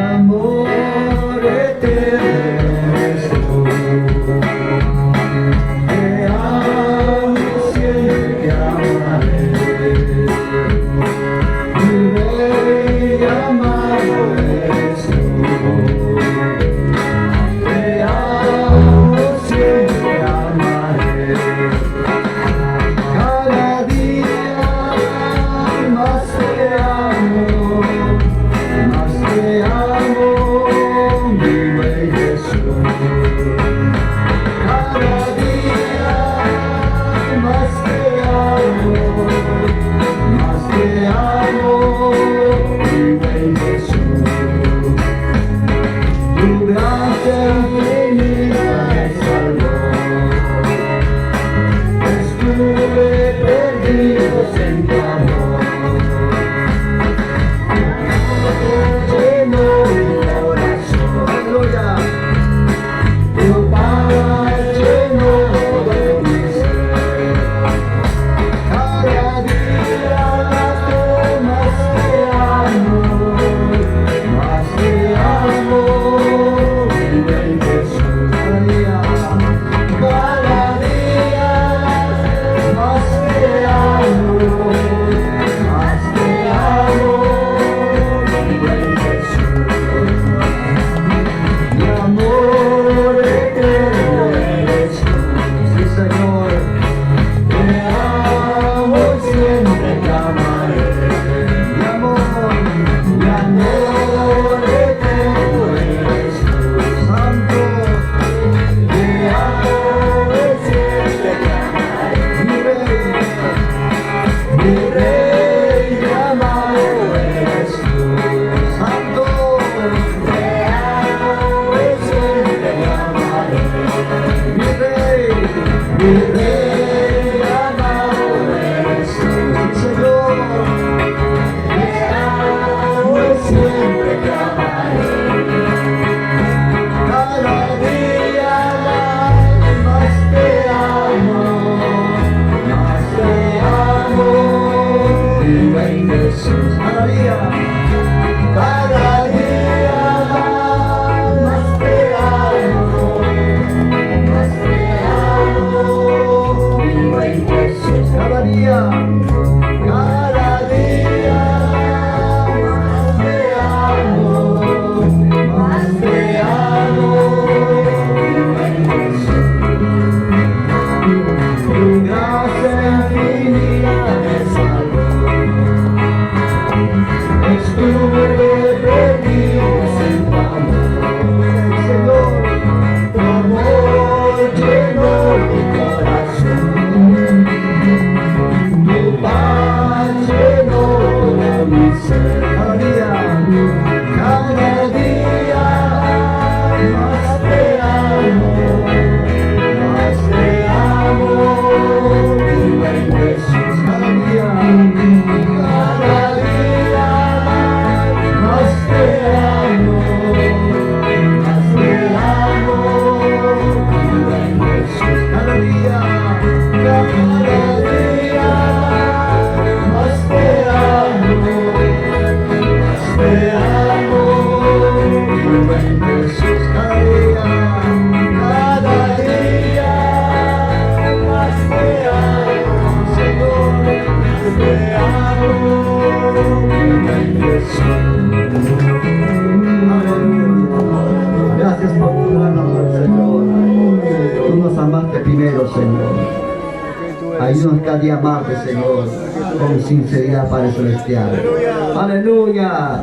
amor eterno eres tú. Te amo, siempre te amaré. Mi rey amado eres tú. Te amo, siempre te amaré. Cada día más te amo, mi rey Jesús. Cada día más te amo, mi rey Jesús. Tu gracia infinita me salvó. Estuve perdido sin tu amor. Llenó mi corazón, aleluya. Tu paz llenó todo mi ser. Cada día más te amo, mi rey Jesús. Cada día más te amo, mi rey Jesús. Mi amor eterno eres tú, sí Señor. Te amo y siempre te amaré. Mi amor eterno eres tú, Santo. Te amo y siempre te amaré. Mi rey amado eres tú, Santo. Te amo y siempre te amaré. Mi rey amado eres tú, Señor. Te amo y siempre te amaré. Cada día más te amo, mi rey Jesús. Cada día más te amo, mi rey Jesús. Cada día más te amo, mi rey Jesús. Tu gracia infinita me salvó. Estuve perdido sin tu amor, Señor. Tu amor llenó mi corazón. Tu paz llenó todo mi ser. Cada día más te amo, mi rey Jesús. Cada día más te amo, mi rey Jesús. Cada día más te amo, mi rey Jesús. Cada día más te amo, Señor. Te amo, mi rey Jesús. Gracias por tu gran amor, Señor. Tú nos amaste primero, Señor. Ayúdanos cada día a amarte, Señor, con sinceridad, Padre Celestial. Aleluya.